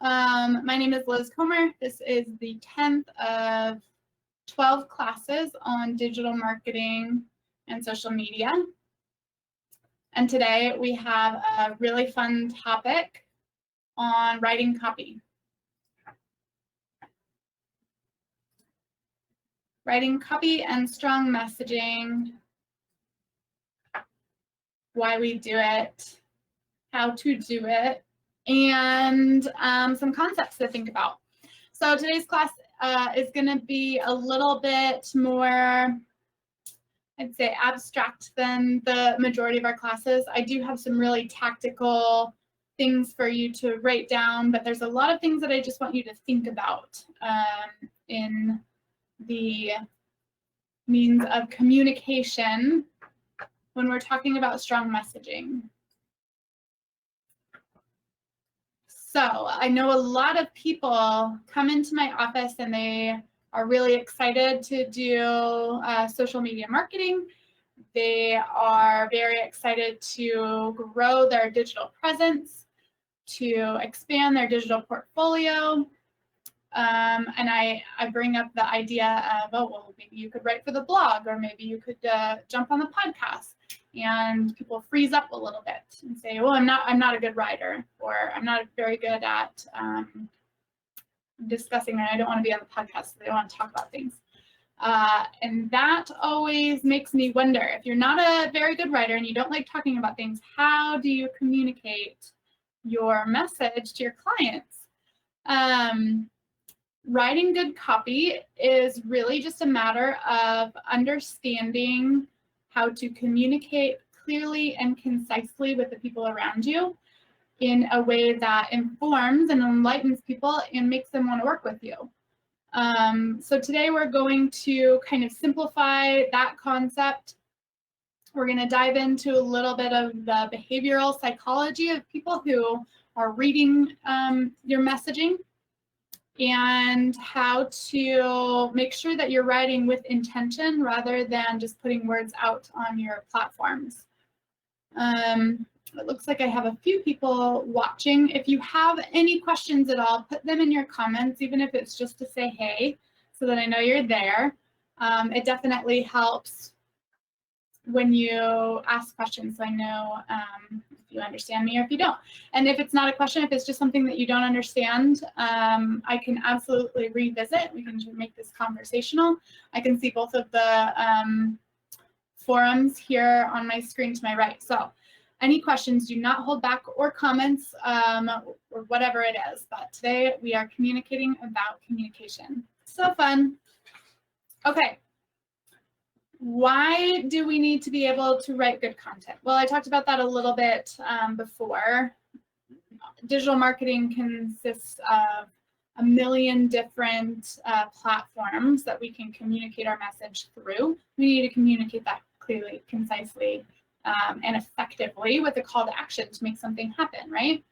My name is Liz Comer. This is the 10th of 12 classes on digital marketing and social media. And today we have a really fun topic on writing copy. Writing copy and strong messaging, why we do it, how to do it, and some concepts to think about. So today's class is going to be a little bit more, I'd say, abstract than the majority of our classes. I do have some really tactical things for you to write down, but there's a lot of things that I just want you to think about in the means of communication when we're talking about strong messaging. So I know a lot of people come into my office and they are really excited to do social media marketing. They are very excited to grow their digital presence, to expand their digital portfolio. And I bring up the idea of, oh, well, maybe you could write for the blog, or maybe you could jump on the podcast. And people freeze up a little bit and say, well, I'm not a good writer, or I'm not very good at discussing, and I don't want to be on the podcast, so they don't want to talk about things. And that always makes me wonder, if you're not a very good writer and you don't like talking about things, how do you communicate your message to your clients? Writing good copy is really just a matter of understanding how to communicate clearly and concisely with the people around you in a way that informs and enlightens people and makes them want to work with you. So today we're going to kind of simplify that concept. We're going to dive into a little bit of the behavioral psychology of people who are reading your messaging, and how to make sure that you're writing with intention rather than just putting words out on your platforms. It looks like I have a few people watching. If you have any questions at all, put them in your comments, even if it's just to say hey, so that I know you're there. It definitely helps when you ask questions, so I know if you understand me or if you don't. And if it's not a question, if it's just something that you don't understand, I can absolutely revisit. We can make this conversational. I can see both of the forums here on my screen to my right. So any questions, do not hold back, or comments, or whatever it is. But today we are communicating about communication. So fun. Okay. Why do we need to be able to write good content? Well, I talked about that a little bit before. Digital marketing consists of a million different platforms that we can communicate our message through. We need to communicate that clearly, concisely, and effectively with a call to action to make something happen, right?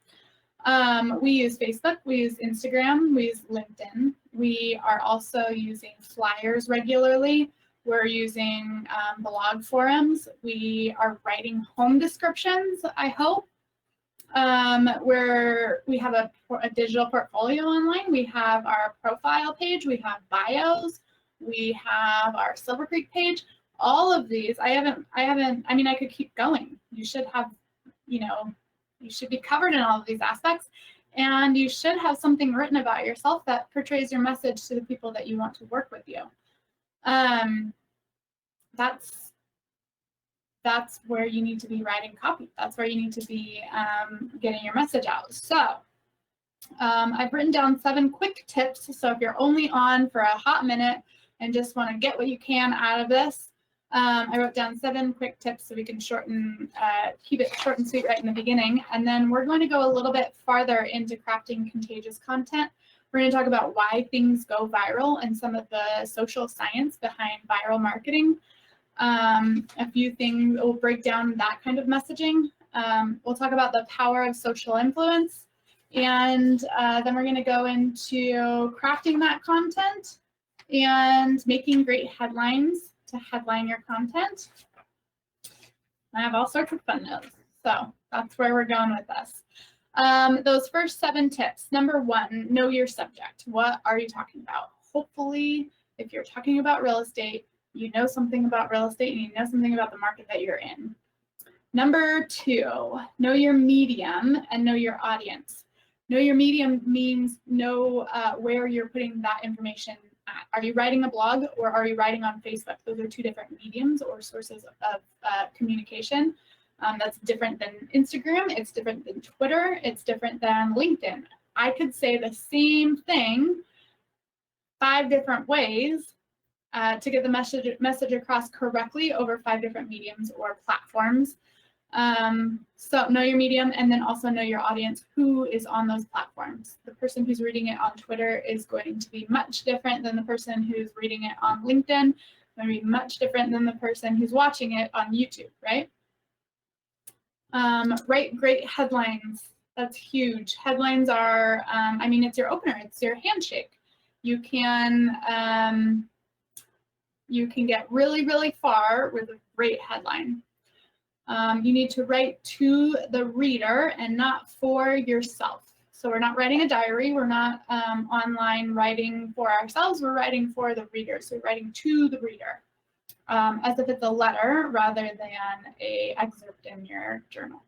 We use Facebook, we use Instagram, we use LinkedIn. We are also using flyers regularly. We're using blog forums. We are writing home descriptions, I hope. We have a digital portfolio online. We have our profile page. We have bios. We have our Silver Creek page. All of these, I mean, I could keep going. You should have, you should be covered in all of these aspects. And you should have something written about yourself that portrays your message to the people that you want to work with you. That's where you need to be writing copy. That's where you need to be getting your message out. So I've written down 7 quick tips. So if you're only on for a hot minute and just want to get what you can out of this, I wrote down 7 quick tips so we can keep it short and sweet right in the beginning. And then we're going to go a little bit farther into crafting contagious content. We're going to talk about why things go viral and some of the social science behind viral marketing. A few things, we'll break down that kind of messaging. We'll talk about the power of social influence. And then we're going to go into crafting that content and making great headlines to headline your content. I have all sorts of fun notes. So that's where we're going with this. Those first 7 tips. Number 1, know your subject. What are you talking about? Hopefully, if you're talking about real estate, you know something about real estate and you know something about the market that you're in. Number 2, know your medium and know your audience. Know your medium means know where you're putting that information at. Are you writing a blog or are you writing on Facebook? Those are 2 different mediums or sources of communication. That's different than Instagram. It's different than Twitter. It's different than LinkedIn. I could say the same thing 5 different ways to get the message across correctly over 5 different mediums or platforms. So know your medium and then also know your audience, who is on those platforms. The person who's reading it on Twitter is going to be much different than the person who's reading it on LinkedIn. Going to be much different than the person who's watching it on YouTube, right? Write great headlines. That's huge. Headlines are, I mean, it's your opener. It's your handshake. You can get really, really far with a great headline. You need to write to the reader and not for yourself. So we're not writing a diary. We're not online writing for ourselves. We're writing for the reader. So we're writing to the reader as if it's a letter rather than an excerpt in your journal.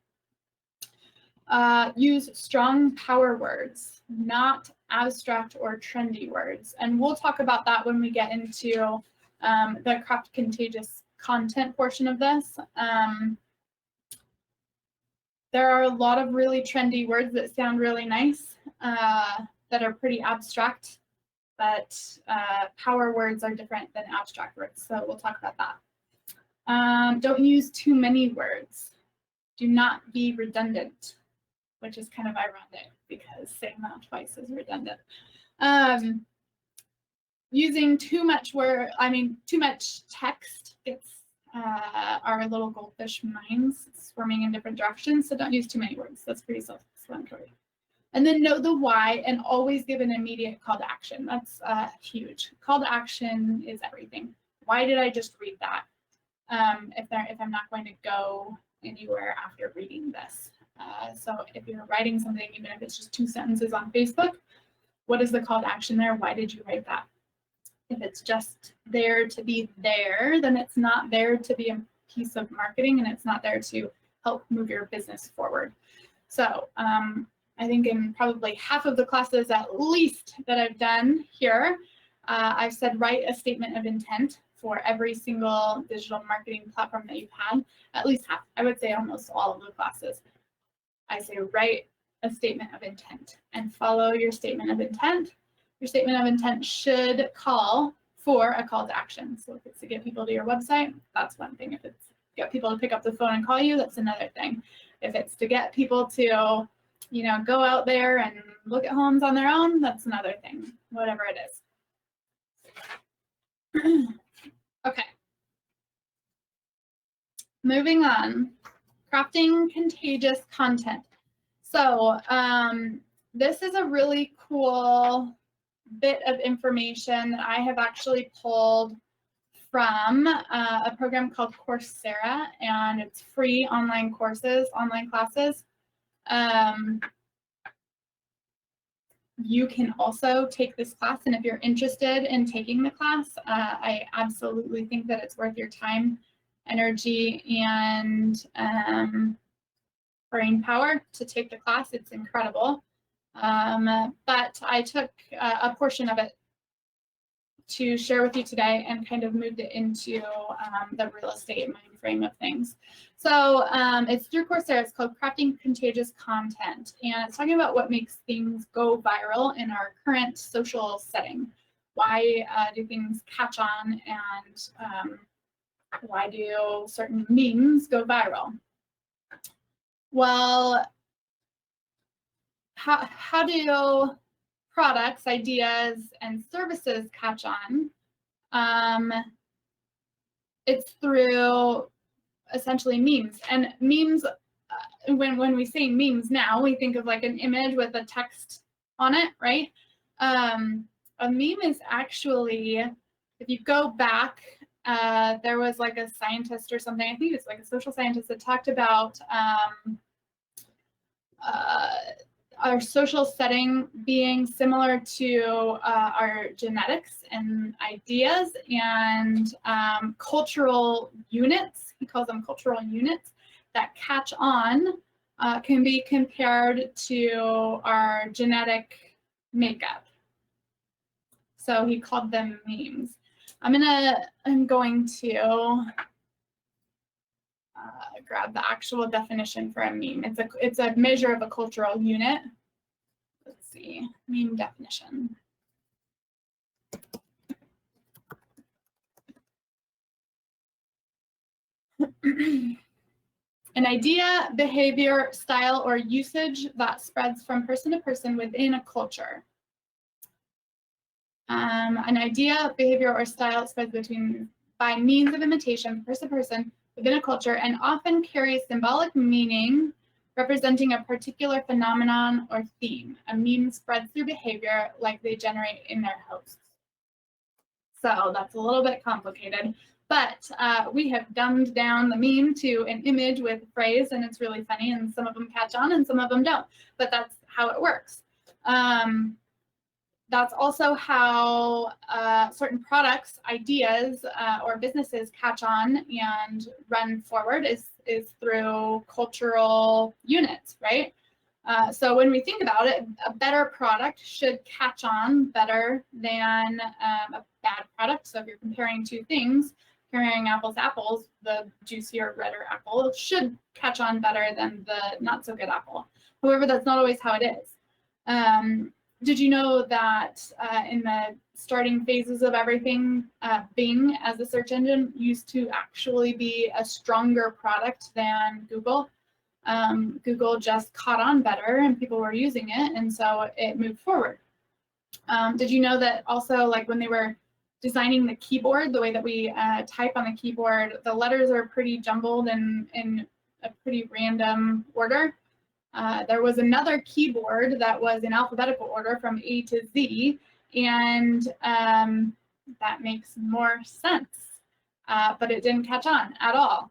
Use strong power words, not abstract or trendy words. And we'll talk about that when we get into the craft contagious content portion of this. There are a lot of really trendy words that sound really nice that are pretty abstract, but power words are different than abstract words. So we'll talk about that. Don't use too many words. Do not be redundant, which is kind of ironic because saying that twice is redundant. Using too much too much text gets our little goldfish minds swarming in different directions. So don't use too many words. That's pretty self-explanatory. And then know the why and always give an immediate call to action. That's huge. Call to action is everything. Why did I just read that? If I'm not going to go anywhere after reading this. So if you're writing something, even if it's just 2 sentences on Facebook, what is the call to action there? Why did you write that? If it's just there to be there, then it's not there to be a piece of marketing and it's not there to help move your business forward. So I think in probably half of the classes at least that I've done here, I've said write a statement of intent for every single digital marketing platform that you've had, at least half. I would say almost all of the classes. I say write a statement of intent and follow your statement of intent. Your statement of intent should call for a call to action. So if it's to get people to your website, that's one thing. If it's to get people to pick up the phone and call you, that's another thing. If it's to get people to, go out there and look at homes on their own, that's another thing, whatever it is. Okay. Moving on, crafting contagious content. So this is a really cool bit of information that I have actually pulled from a program called Coursera, and it's free online courses, online classes. You can also take this class, and if you're interested in taking the class, I absolutely think that it's worth your time, energy, and brain power to take the class. It's incredible. But I took a portion of it to share with you today and kind of moved it into the real estate mind frame of things. So it's through Coursera. It's called Crafting Contagious Content, and it's talking about what makes things go viral in our current social setting. Why do things catch on, and why do certain memes go viral? Well, how do products, ideas, and services catch on? It's through essentially memes. And memes, when we say memes now, we think of like an image with a text on it, right? A meme is actually, if you go back, there was like a scientist or something, I think it's like a social scientist that talked about our social setting being similar to our genetics and ideas and cultural units, he calls them cultural units, that catch on can be compared to our genetic makeup. So he called them memes. I'm going to grab the actual definition for a meme. It's a measure of a cultural unit. Let's see, meme definition. An idea, behavior, style, or usage that spreads from person to person within a culture. An idea, behavior, or style spreads by means of imitation, person to person, within a culture, and often carries symbolic meaning representing a particular phenomenon or theme. A meme spreads through behavior like they generate in their hosts. So that's a little bit complicated, but we have dumbed down the meme to an image with a phrase, and it's really funny, and some of them catch on and some of them don't, but that's how it works. That's also how certain products, ideas, or businesses catch on and run forward is through cultural units, right? So when we think about it, a better product should catch on better than a bad product. So if you're comparing two things, comparing apples to apples, the juicier, redder apple should catch on better than the not so good apple. However, that's not always how it is. Did you know that in the starting phases of everything, Bing as a search engine used to actually be a stronger product than Google? Google just caught on better and people were using it, and so it moved forward. Did you know that also, like when they were designing the keyboard, the way that we type on the keyboard, the letters are pretty jumbled and in a pretty random order? There was another keyboard that was in alphabetical order from A to Z, and that makes more sense, but it didn't catch on at all.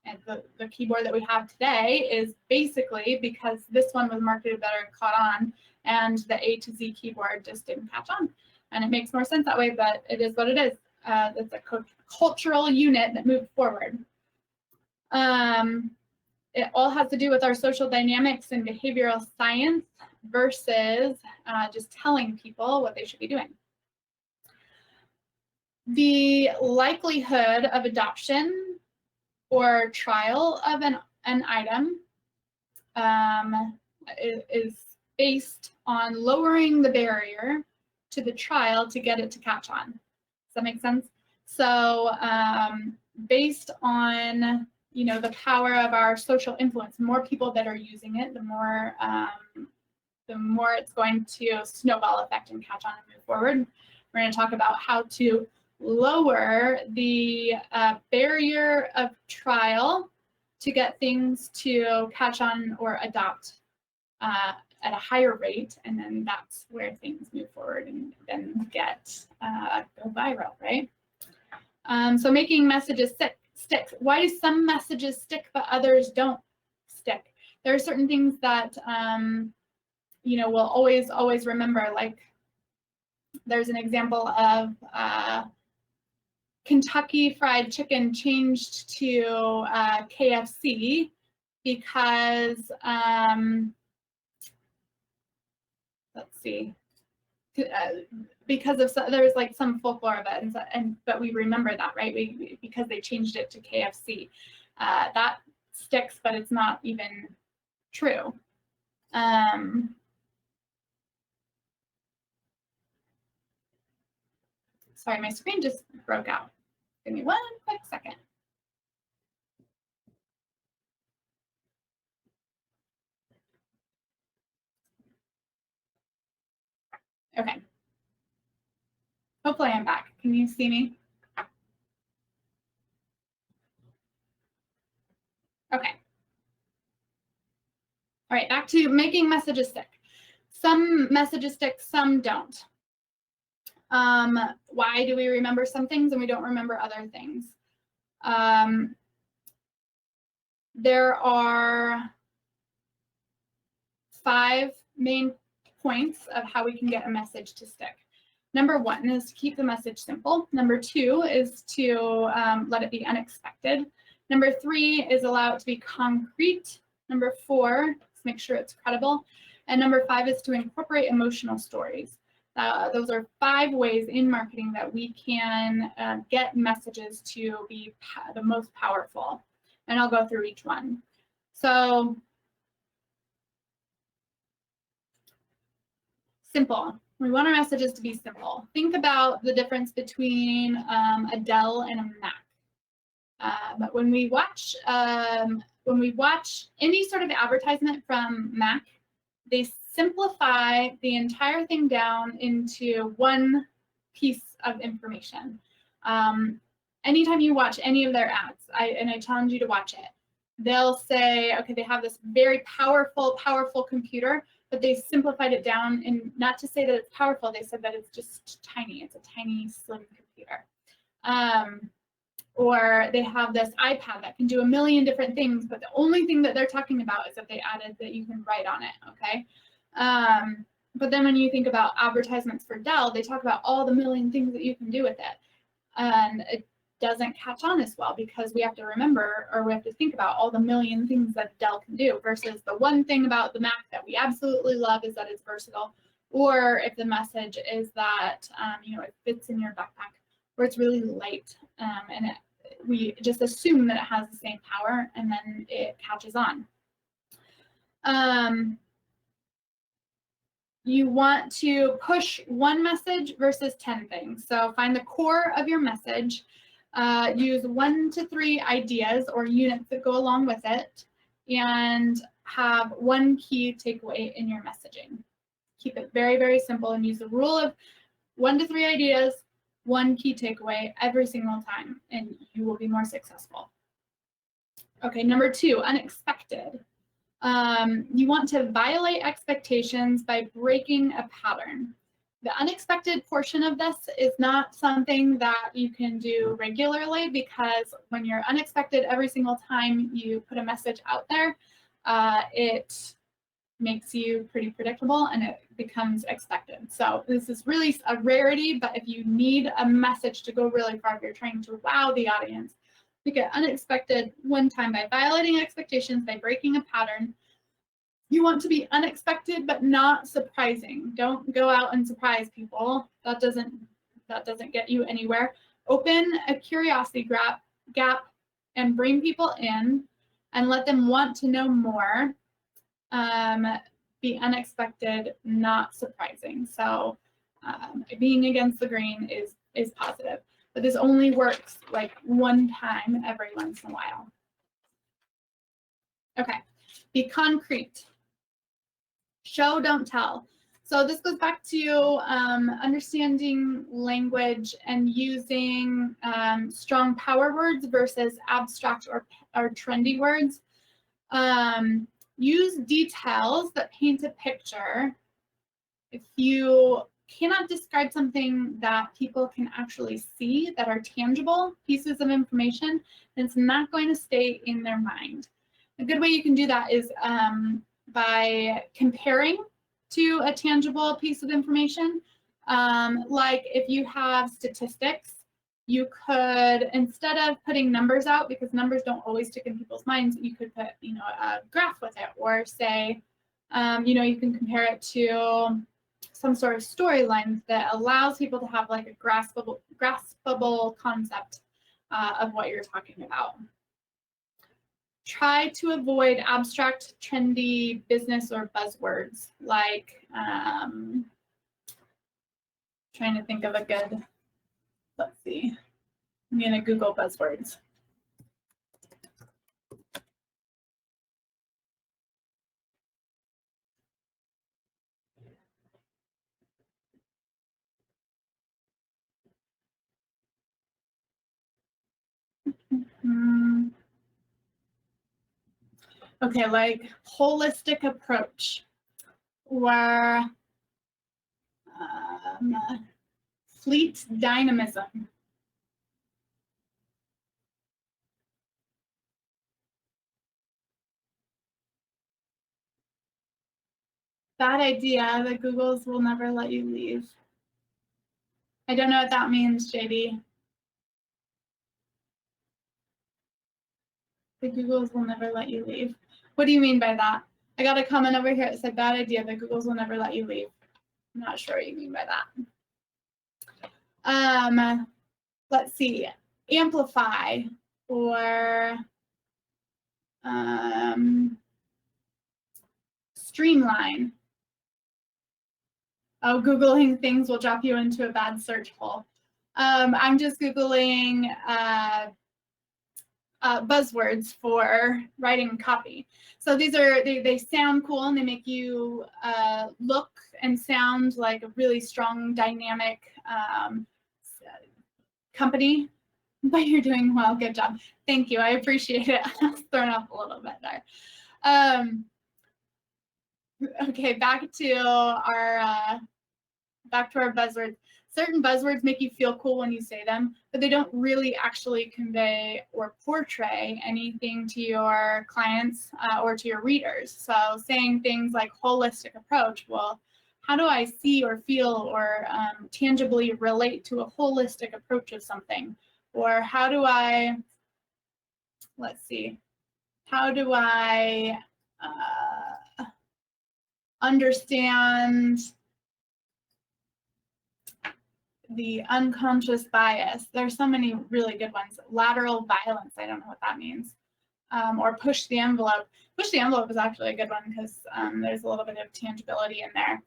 And the keyboard that we have today is basically because this one was marketed better and caught on, and the A to Z keyboard just didn't catch on. And it makes more sense that way, but it is what it is. It's a cultural unit that moved forward. It all has to do with our social dynamics and behavioral science versus just telling people what they should be doing. The likelihood of adoption or trial of an item is based on lowering the barrier to the trial to get it to catch on. Does that make sense? So based on the power of our social influence, more people that are using it, the more it's going to snowball effect and catch on and move forward. We're going to talk about how to lower the barrier of trial to get things to catch on or adopt at a higher rate, and then that's where things move forward and then go viral, right? So making messages stick. Why do some messages stick but others don't stick? There are certain things that we'll always remember. Like there's an example of Kentucky Fried Chicken changed to KFC because let's see. Because of there's like some folklore of it, but we remember that, right? Because they changed it to KFC. That sticks, but it's not even true. Sorry, my screen just broke out. Give me one quick second. Okay. Hopefully I'm back. Can you see me? Okay. All right, back to making messages stick. Some messages stick, some don't. Why do we remember some things and we don't remember other things? There are 5 main points of how we can get a message to stick. Number 1 is to keep the message simple. Number 2 is to let it be unexpected. Number 3 is allow it to be concrete. Number 4 is make sure it's credible. And number 5 is to incorporate emotional stories. Those are 5 ways in marketing that we can get messages to be the most powerful. And I'll go through each one. So, simple. We want our messages to be simple. Think about the difference between a Dell and a Mac. When we watch any sort of advertisement from Mac, they simplify the entire thing down into one piece of information. Anytime you watch any of their ads, and I challenge you to watch it, they'll say, okay, they have this very powerful computer, but they simplified it down, and not to say that it's powerful, they said that it's just tiny. It's a tiny, slim computer. Or they have this iPad that can do a million different things, but the only thing that they're talking about is that they added that you can write on it, okay? But then when you think about advertisements for Dell, they talk about all the million things that you can do with it. And it doesn't catch on as well because we have to remember, or we have to think about all the million things that Dell can do versus the one thing about the Mac that we absolutely love is that it's versatile, or if the message is that, it fits in your backpack, or it's really light, and we just assume that it has the same power, and then it catches on. You want to push one message versus 10 things. So find the core of your message, use 1 to 3 ideas or units that go along with it, and have one key takeaway in your messaging. Keep it very, very simple and use the rule of 1 to 3 ideas, one key takeaway every single time, and you will be more successful. Okay, number 2, unexpected. You want to violate expectations by breaking a pattern. The unexpected portion of this is not something that you can do regularly, because when you're unexpected every single time you put a message out there, it makes you pretty predictable and it becomes expected. So this is really a rarity, but if you need a message to go really far, if you're trying to wow the audience, make it unexpected one time by violating expectations, by breaking a pattern. You want to be unexpected but not surprising. Don't go out and surprise people. That doesn't get you anywhere. Open a curiosity gap and bring people in and let them want to know more. Be unexpected, not surprising. So being against the grain is positive, but this only works like one time every once in a while. Okay, be concrete. Show, don't tell. So this goes back to understanding language and using strong power words versus abstract or trendy words. Use details that paint a picture. If you cannot describe something that people can actually see, that are tangible pieces of information, then it's not going to stay in their mind. A good way you can do that is by comparing to a tangible piece of information. Like if you have statistics, you could, instead of putting numbers out, because numbers don't always stick in people's minds, you could put, a graph with it, or say, you can compare it to some sort of storyline that allows people to have like a graspable concept of what you're talking about. Try to avoid abstract, trendy business or buzzwords, like trying to think of a good, let's see, I'm going to Google buzzwords. Okay, like holistic approach, or fleet dynamism. Bad idea. The Googles will never let you leave. I don't know what that means, JD. The Googles will never let you leave. What do you mean by that? I got a comment over here that said, bad idea. The Googles will never let you leave. I'm not sure what you mean by that. Let's see. Amplify or streamline. Oh, Googling things will drop you into a bad search hole. I'm just Googling buzzwords for writing copy. So these are, they sound cool and they make you look and sound like a really strong, dynamic company. But you're doing well. Good job. Thank you. I appreciate it. I was thrown off a little bit there. Okay, back to our buzzwords. Certain buzzwords make you feel cool when you say them, but they don't really actually convey or portray anything to your clients or to your readers. So saying things like holistic approach, well, how do I see or feel or tangibly relate to a holistic approach of something? Or how do I, let's see, how do I understand the unconscious bias? There's so many really good ones. Lateral violence, I don't know what that means. Or push the envelope. Push the envelope is actually a good one because there's a little bit of tangibility in there.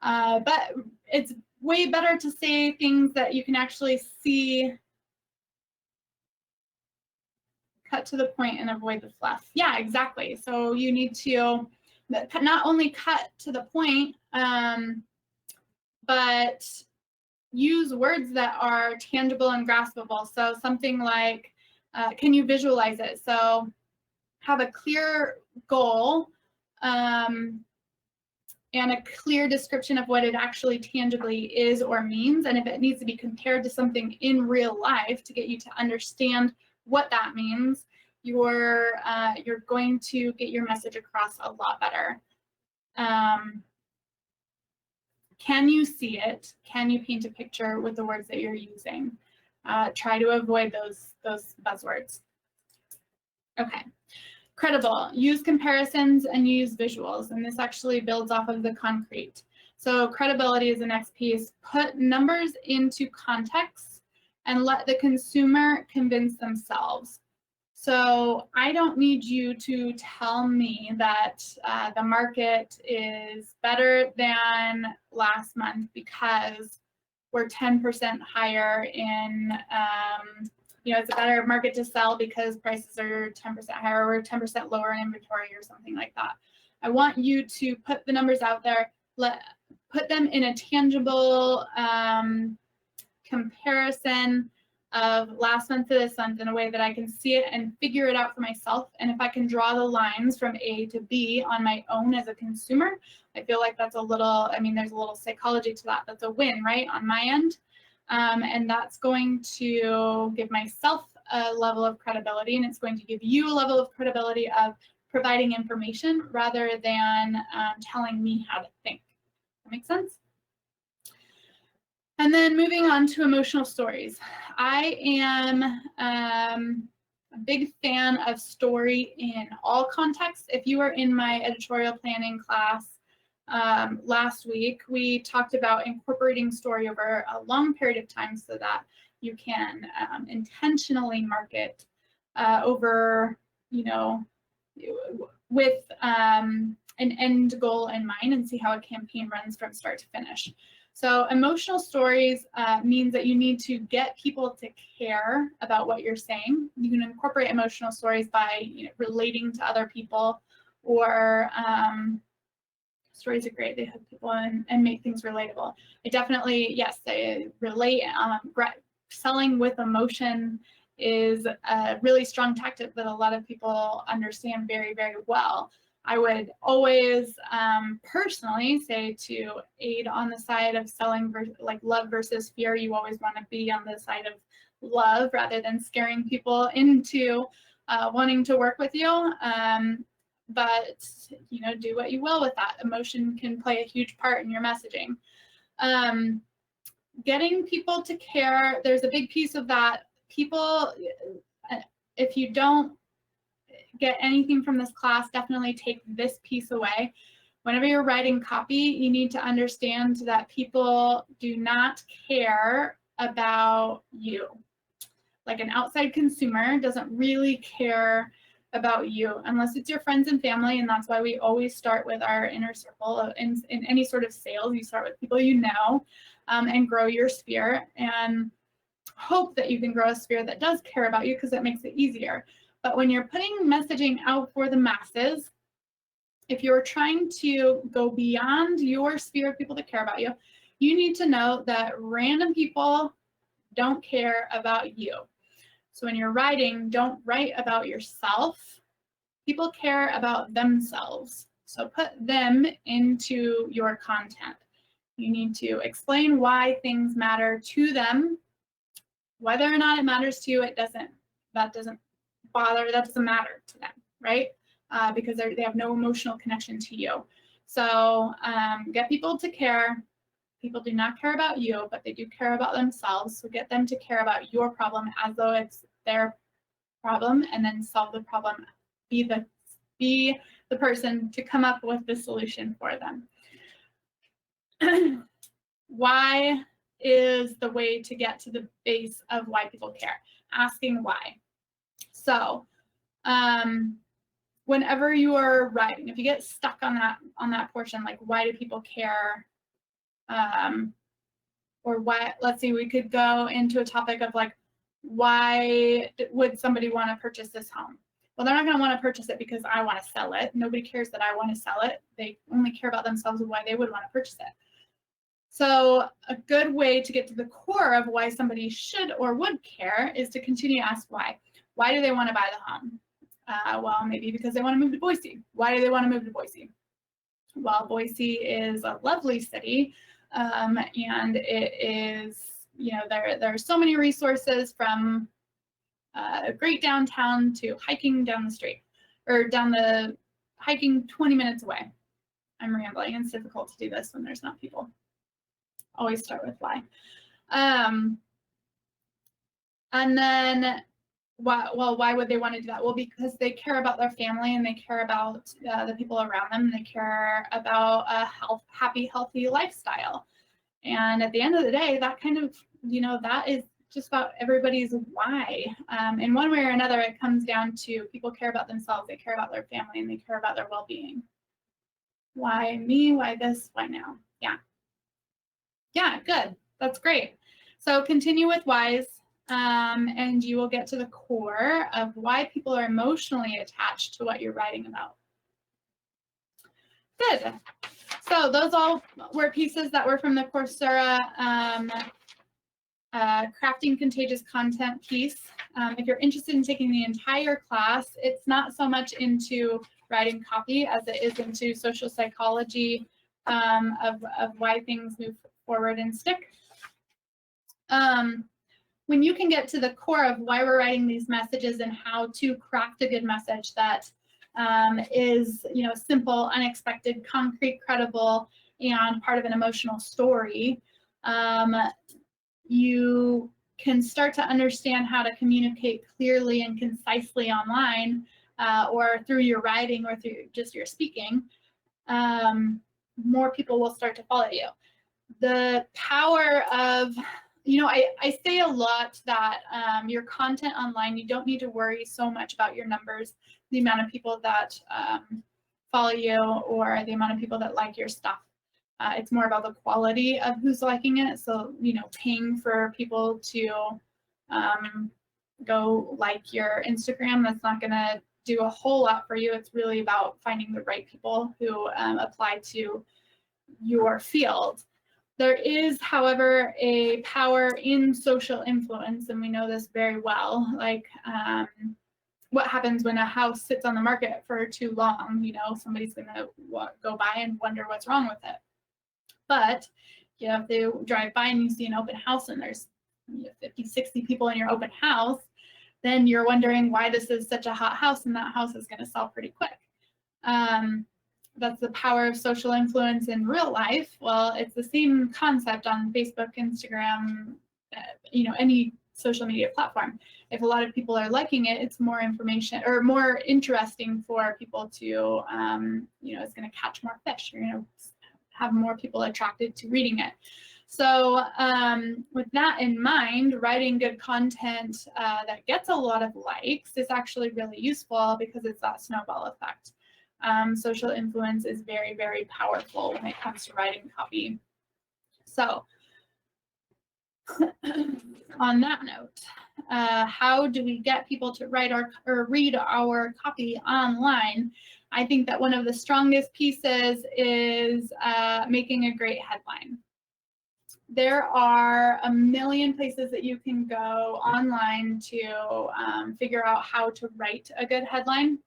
But it's way better to say things that you can actually see. Cut to the point and avoid the fluff. Yeah, exactly. So you need to not only cut to the point, but use words that are tangible and graspable. So something like, can you visualize it? So have a clear goal and a clear description of what it actually tangibly is or means, and if it needs to be compared to something in real life to get you to understand what that means, you're going to get your message across a lot better. Can you see it? Can you paint a picture with the words that you're using? Try to avoid those buzzwords. Okay. Credible. Use comparisons and use visuals, and this actually builds off of the concrete. So credibility is the next piece. Put numbers into context and let the consumer convince themselves. So I don't need you to tell me that the market is better than last month because we're 10% higher in, it's a better market to sell because prices are 10% higher or 10% lower in inventory or something like that. I want you to put the numbers out there, put them in a tangible comparison of last month to this month in a way that I can see it and figure it out for myself. And if I can draw the lines from A to B on my own as a consumer, I feel like that's a little, there's a little psychology to that. That's a win, right, on my end. And that's going to give myself a level of credibility, and it's going to give you a level of credibility of providing information rather than telling me how to think. That makes sense? And then moving on to emotional stories. I am a big fan of story in all contexts. If you were in my editorial planning class last week, we talked about incorporating story over a long period of time so that you can intentionally market over, with an end goal in mind and see how a campaign runs from start to finish. So emotional stories means that you need to get people to care about what you're saying. You can incorporate emotional stories by relating to other people, or stories are great. They hook people in and make things relatable. I definitely, yes, they relate. Selling with emotion is a really strong tactic that a lot of people understand very, very well. I would always personally say to aid on the side of selling, like love versus fear. You always want to be on the side of love rather than scaring people into wanting to work with you. but do what you will with that. Emotion can play a huge part in your messaging. Getting people to care, there's a big piece of that. People, if you don't get anything from this class, definitely take this piece away. Whenever you're writing copy, you need to understand that people do not care about you. Like an outside consumer doesn't really care about you unless it's your friends and family, and that's why we always start with our inner circle. In any sort of sales, you start with people you know, and grow your sphere, and hope that you can grow a sphere that does care about you, because it makes it easier. But when you're putting messaging out for the masses, if you're trying to go beyond your sphere of people that care about you, you need to know that random people don't care about you. So when you're writing, don't write about yourself. People care about themselves. So put them into your content. You need to explain why things matter to them. Whether or not it matters to you, that doesn't matter to them, right? Because they have no emotional connection to you. So get people to care. People do not care about you, but they do care about themselves. So get them to care about your problem as though it's their problem, and then solve the problem. Be the person to come up with the solution for them. Why is the way to get to the base of why people care. Asking why. So whenever you are writing, if you get stuck on that portion, like why do people care? Or why, let's see, we could go into a topic of like, why would somebody want to purchase this home? Well, they're not going to want to purchase it because I want to sell it. Nobody cares that I want to sell it. They only care about themselves and why they would want to purchase it. So a good way to get to the core of why somebody should or would care is to continue to ask why. Why do they want to buy the home? Well, maybe because they want to move to Boise. Why do they want to move to Boise? Well, Boise is a lovely city, and it is, there are so many resources, from a great downtown to hiking down the street, or hiking 20 minutes away. I'm rambling. It's difficult to do this when there's not people. Always start with why. And then, why would they want to do that? Well, because they care about their family, and they care about the people around them, and they care about a happy, healthy lifestyle. And at the end of the day, that kind of, that is just about everybody's why. In one way or another, it comes down to people care about themselves, they care about their family, and they care about their well-being. Why me? Why this? Why now? Yeah. Yeah, good. That's great. So continue with whys, and you will get to the core of why people are emotionally attached to what you're writing about. Good. So those all were pieces that were from the Coursera Crafting Contagious Content piece. If you're interested in taking the entire class, it's not so much into writing copy as it is into social psychology of why things move forward and stick. When you can get to the core of why we're writing these messages and how to craft a good message that is, simple, unexpected, concrete, credible, and part of an emotional story, you can start to understand how to communicate clearly and concisely online, or through your writing or through just your speaking. More people will start to follow you. The power of, I say a lot that your content online, you don't need to worry so much about your numbers, the amount of people that follow you, or the amount of people that like your stuff. It's more about the quality of who's liking it. So, paying for people to go like your Instagram, that's not going to do a whole lot for you. It's really about finding the right people who apply to your field. There is, however, a power in social influence, and we know this very well. Like, what happens when a house sits on the market for too long? Somebody's going to go by and wonder what's wrong with it. But if they drive by and you see an open house and there's 50, 60 people in your open house, then you're wondering why this is such a hot house, and that house is going to sell pretty quick. That's the power of social influence in real life. Well, it's the same concept on Facebook, Instagram, any social media platform. If a lot of people are liking it, it's more information or more interesting for people to, it's going to catch more fish. You're going to have more people attracted to reading it. So with that in mind, writing good content that gets a lot of likes is actually really useful because it's that snowball effect. Social influence is very, very powerful when it comes to writing copy. So on that note, how do we get people to write or read our copy online? I think that one of the strongest pieces is making a great headline. There are a million places that you can go online to figure out how to write a good headline.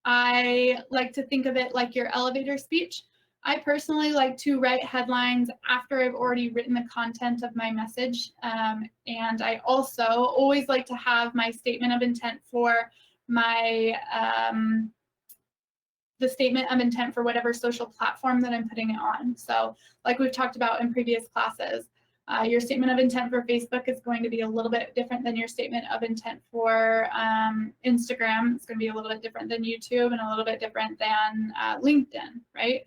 I like to think of it like your elevator speech. I personally like to write headlines after I've already written the content of my message. And I also always like to have my statement of intent for my the statement of intent for whatever social platform that I'm putting it on. So like we've talked about in previous classes, your statement of intent for Facebook is going to be a little bit different than your statement of intent for Instagram. It's going to be a little bit different than YouTube and a little bit different than LinkedIn, right?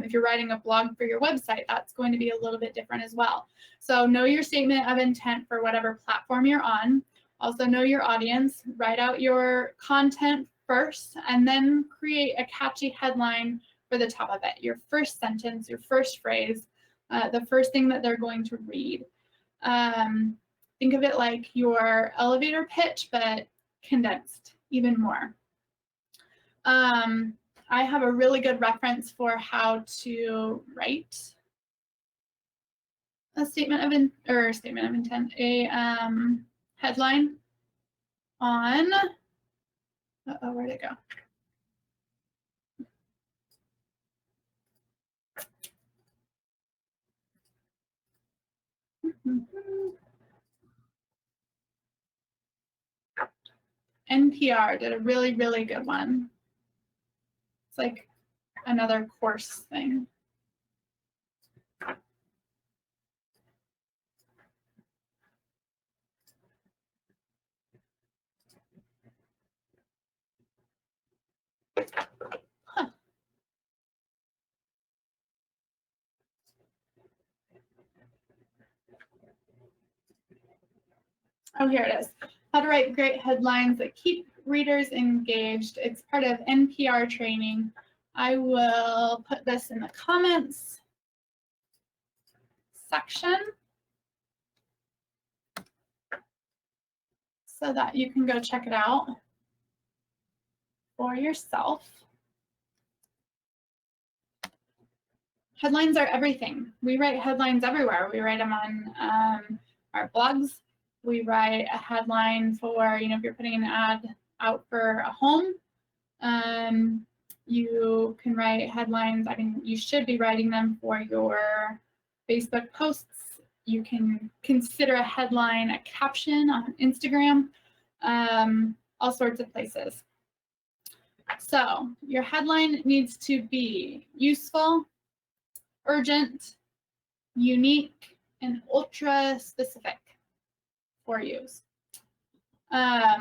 If you're writing a blog for your website, that's going to be a little bit different as well. So know your statement of intent for whatever platform you're on. Also know your audience, write out your content first, and then create a catchy headline for the top of it. Your first sentence, your first phrase, the first thing that they're going to read. Think of it like your elevator pitch, but condensed even more. I have a really good reference for how to write a statement of intent, a headline on. Uh-oh, where'd it go? NPR did a really, really good one. It's like another course thing. Huh. Oh, here it is. How to write great headlines that keep readers engaged. It's part of NPR training. I will put this in the comments section so that you can go check it out for yourself. Headlines are everything. We write headlines everywhere. We write them on our blogs. We write a headline for, if you're putting an ad out for a home, you can write headlines. I mean, you should be writing them for your Facebook posts. You can consider a headline a caption on Instagram, all sorts of places. So your headline needs to be useful, urgent, unique, and ultra specific for use. That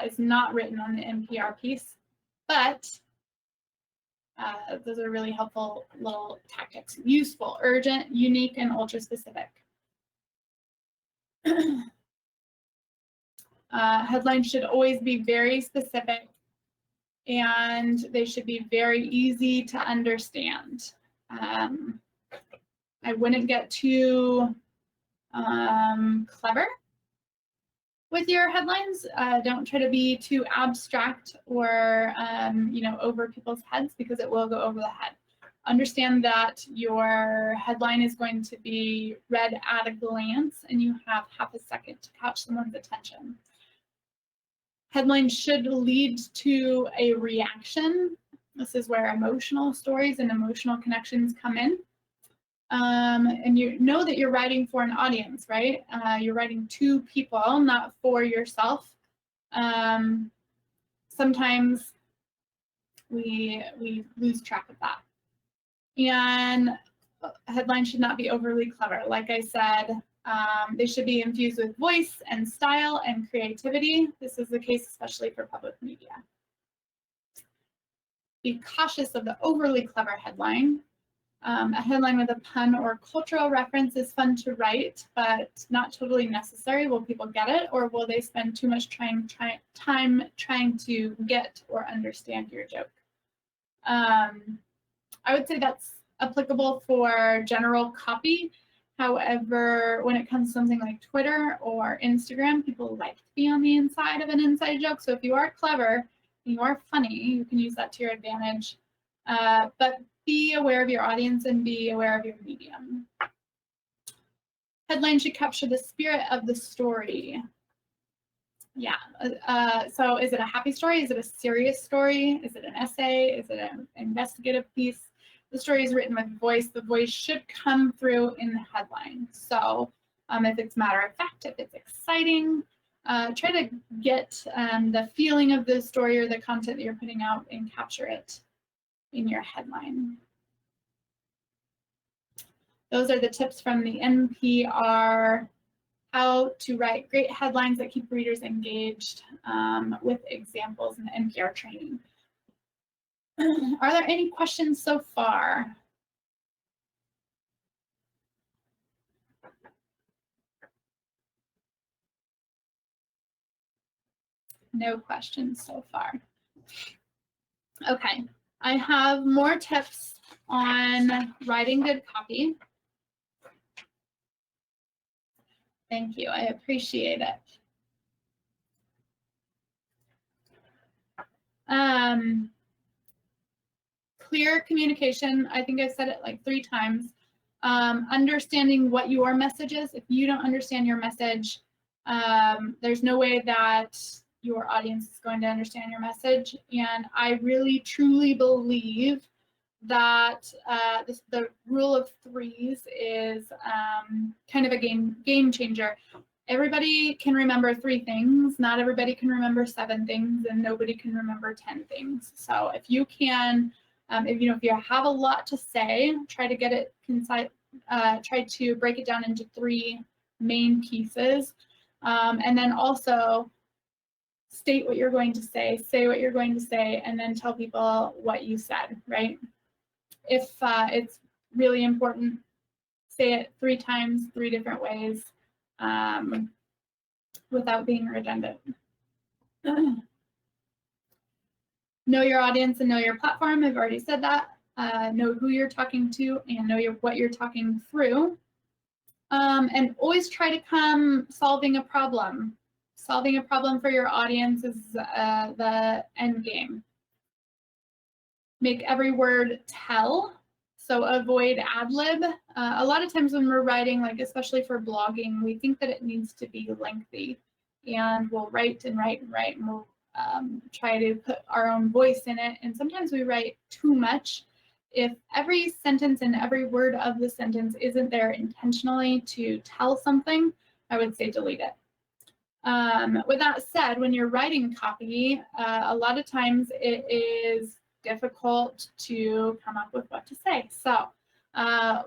is not written on the NPR piece, but those are really helpful little tactics. Useful, urgent, unique, and ultra specific. Headlines should always be very specific, and they should be very easy to understand. I wouldn't get too clever with your headlines. Don't try to be too abstract or over people's heads, because it will go over the head. Understand that your headline is going to be read at a glance, and you have half a second to catch someone's attention. Headlines should lead to a reaction. This is where emotional stories and emotional connections come in. and you know that you're writing for an audience, right? You're writing to people, not for yourself. Sometimes we lose track of that. And headlines should not be overly clever. Like I said, they should be infused with voice and style and creativity. This is the case especially for public media. Be cautious of the overly clever headline. A headline with a pun or cultural reference is fun to write, but not totally necessary. Will people get it, or will they spend too much time trying to get or understand your joke? I would say that's applicable for general copy. However, when it comes to something like Twitter or Instagram, people like to be on the inside of an inside joke. So if you are clever, you are funny, you can use that to your advantage. But be aware of your audience and be aware of your medium. Headline should capture the spirit of the story. Yeah, so is it a happy story? Is it a serious story? Is it an essay? Is it an investigative piece? The story is written with voice. The voice should come through in the headline. So if it's matter of fact, if it's exciting, try to get the feeling of the story or the content that you're putting out and capture it in your headline. Those are the tips from the NPR, how to write great headlines that keep readers engaged, with examples in the NPR training. Are there any questions so far? No questions so far. Okay, I have more tips on writing good copy. Thank you, I appreciate it. Clear communication, I think I've said it like 3 times. Understanding what your message is. If you don't understand your message, there's no way that your audience is going to understand your message. And I really, truly believe that the rule of 3s is kind of a game changer. Everybody can remember 3 things. Not everybody can remember 7 things, and nobody can remember 10 things. So if you can, if you have a lot to say, try to get it concise. Try to break it down into 3 main pieces, and then also state what you're going to say what you're going to say, and then tell people what you said, right? If it's really important, say it 3 times, 3 different ways, without being redundant. Know your audience and know your platform. I've already said that. Know who you're talking to and know what you're talking through. And always try to come solving a problem. Solving a problem for your audience is the end game. Make every word tell. So avoid ad-lib. A lot of times when we're writing, like especially for blogging, we think that it needs to be lengthy. And we'll write and write and write, and we'll try to put our own voice in it. And sometimes we write too much. If every sentence and every word of the sentence isn't there intentionally to tell something, I would say delete it. With that said, when you're writing copy, a lot of times it is difficult to come up with what to say. So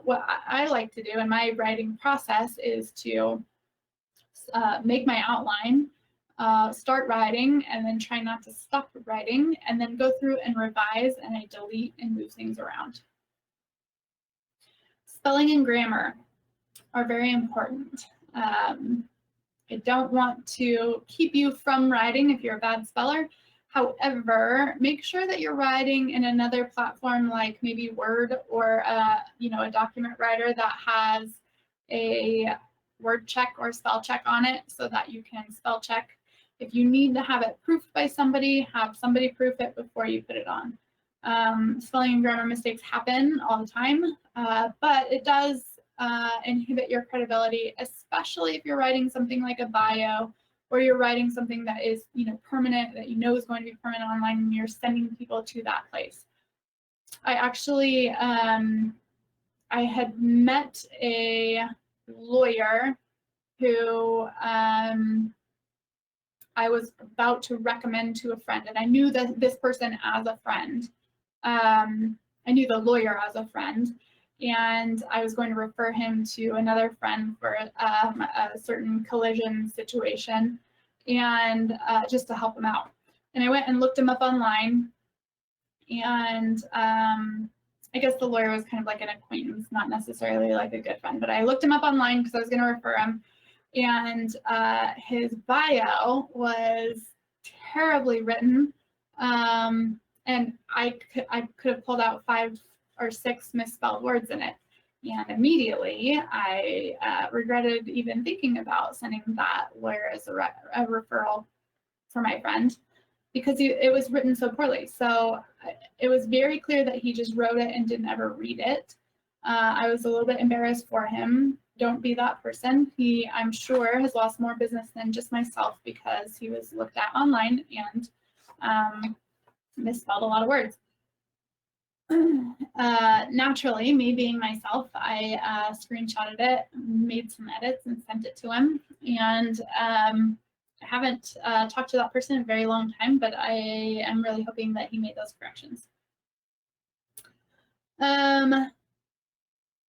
what I like to do in my writing process is to make my outline, start writing, and then try not to stop writing, and then go through and revise, and I delete and move things around. Spelling and grammar are very important. I don't want to keep you from writing if you're a bad speller. However, make sure that you're writing in another platform like maybe Word or a document writer that has a word check or spell check on it so that you can spell check. If you need to have it proofed by somebody, have somebody proof it before you put it on. Spelling and grammar mistakes happen all the time, but it does inhibit your credibility, especially if you're writing something like a bio, or you're writing something that is permanent, that is going to be permanent online, and you're sending people to that place. I actually I had met a lawyer who I was about to recommend to a friend, and I knew that this person as a friend. I knew the lawyer as a friend, and I was going to refer him to another friend for a certain collision situation, and just to help him out. And I went and looked him up online, and I guess the lawyer was kind of like an acquaintance, not necessarily like a good friend, but I looked him up online because I was going to refer him. And his bio was terribly written, and I could have pulled out 5 or 6 misspelled words in it. And immediately I regretted even thinking about sending that lawyer as a referral for my friend, because it was written so poorly. So it was very clear that he just wrote it and didn't ever read it. I was a little bit embarrassed for him. Don't be that person. He, I'm sure, has lost more business than just myself because he was looked at online and misspelled a lot of words. Naturally, me being myself, I screenshotted it, made some edits, and sent it to him. And I haven't talked to that person in a very long time, but I am really hoping that he made those corrections.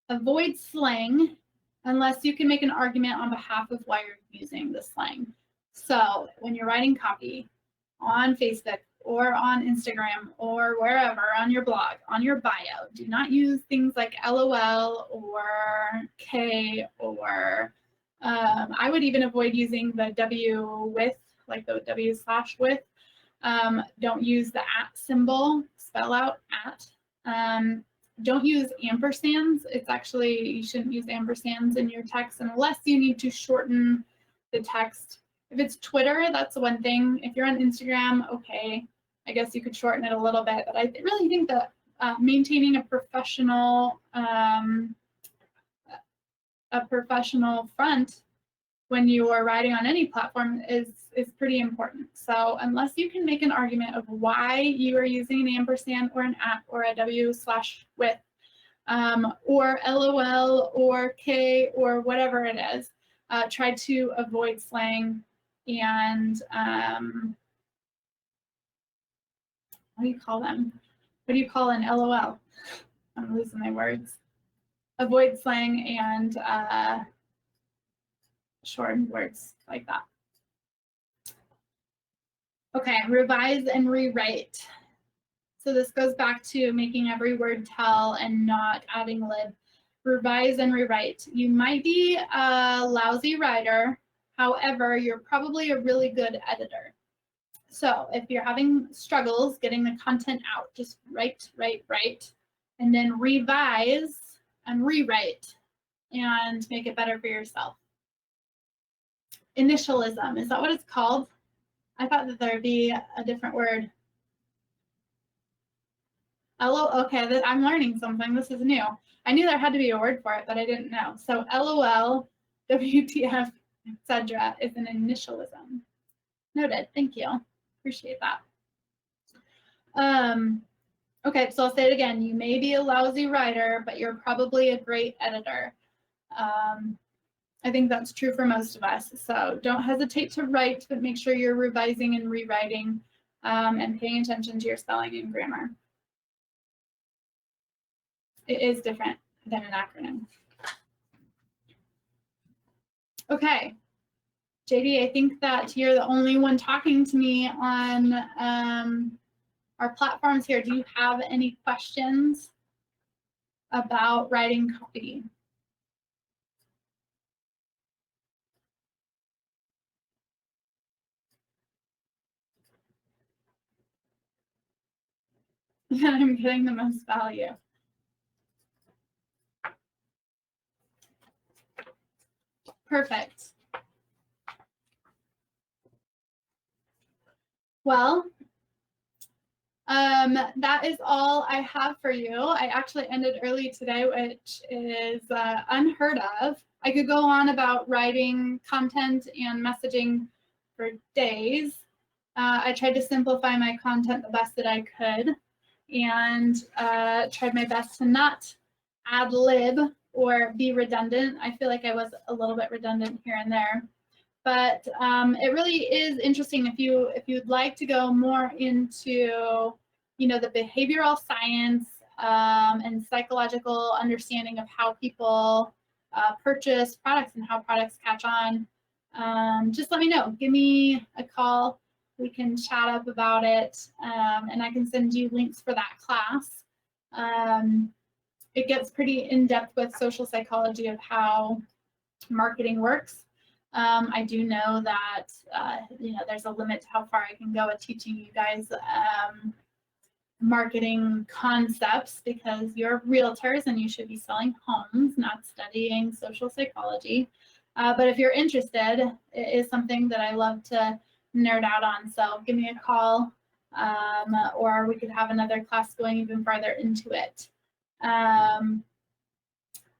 Avoid slang unless you can make an argument on behalf of why you're using the slang. So when you're writing copy on Facebook or on Instagram or wherever, on your blog, on your bio, do not use things like LOL or K, or I would even avoid using the W with, like the W/with. Don't use the @ symbol, spell out @. Don't use ampersands. It's actually, you shouldn't use ampersands in your text unless you need to shorten the text. If it's Twitter, that's one thing. If you're on Instagram, okay, I guess you could shorten it a little bit. But I really think that maintaining a professional front when you are writing on any platform is pretty important. So unless you can make an argument of why you are using an ampersand or an @ or a W/with, or LOL or K or whatever it is, try to avoid slang. And what do you call them? What do you call an LOL? I'm losing my words. Avoid slang and shortened words like that. Okay, revise and rewrite. So this goes back to making every word tell and not adding lib. Revise and rewrite. You might be a lousy writer, however, you're probably a really good editor. So if you're having struggles getting the content out, just write, and then revise and rewrite and make it better for yourself. Initialism, is that what it's called? I thought that there'd be a different word. Okay, I'm learning something. This is new. I knew there had to be a word for it, but I didn't know. So LOL, WTF, etc. is an initialism. Noted. Thank you. Appreciate that. Okay, so I'll say it again. You may be a lousy writer, but you're probably a great editor. I think that's true for most of us. So don't hesitate to write, but make sure you're revising and rewriting and paying attention to your spelling and grammar. It is different than an acronym. Okay, JD, I think that you're the only one talking to me on our platforms here. Do you have any questions about writing copy? That I'm getting the most value. Perfect. Well, that is all I have for you. I actually ended early today, which is unheard of. I could go on about writing content and messaging for days. I tried to simplify my content the best that I could, and tried my best to not ad lib or be redundant. I feel like I was a little bit redundant here and there. But it really is interesting if you'd like to go more into, the behavioral science and psychological understanding of how people purchase products and how products catch on. Just let me know. Give me a call. We can chat up about it, and I can send you links for that class. It gets pretty in-depth with social psychology of how marketing works. I do know that, there's a limit to how far I can go with teaching you guys marketing concepts because you're realtors and you should be selling homes, not studying social psychology. But if you're interested, it is something that I love to nerd out on. So give me a call, or we could have another class going even farther into it.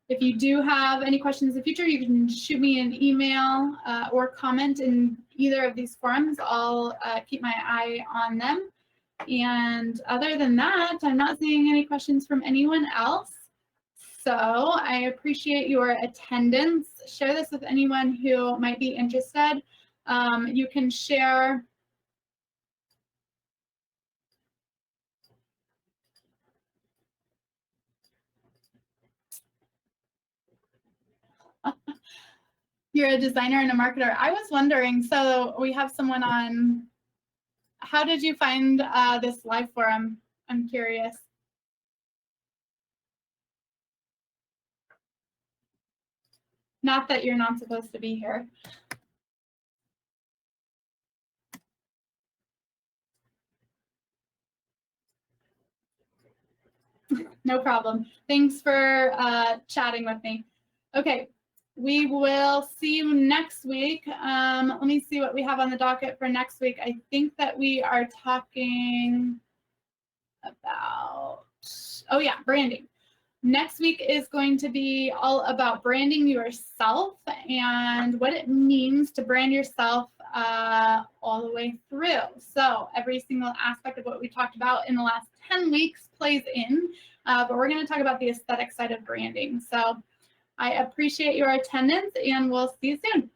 If you do have any questions in the future, you can shoot me an email or comment in either of these forums. I'll keep my eye on them. And other than that, I'm not seeing any questions from anyone else. So I appreciate your attendance. Share this with anyone who might be interested. You can share you're a designer and a marketer. I was wondering, so we have someone on. How did you find this live forum? I'm curious. Not that you're not supposed to be here. No problem. Thanks for chatting with me. Okay, we will see you next week. Let me see what we have on the docket for next week. I think that we are talking about, oh yeah, branding. Next week is going to be all about branding yourself and what it means to brand yourself all the way through. So every single aspect of what we talked about in the last 10 weeks plays in, but we're going to talk about the aesthetic side of branding. So I appreciate your attendance and we'll see you soon.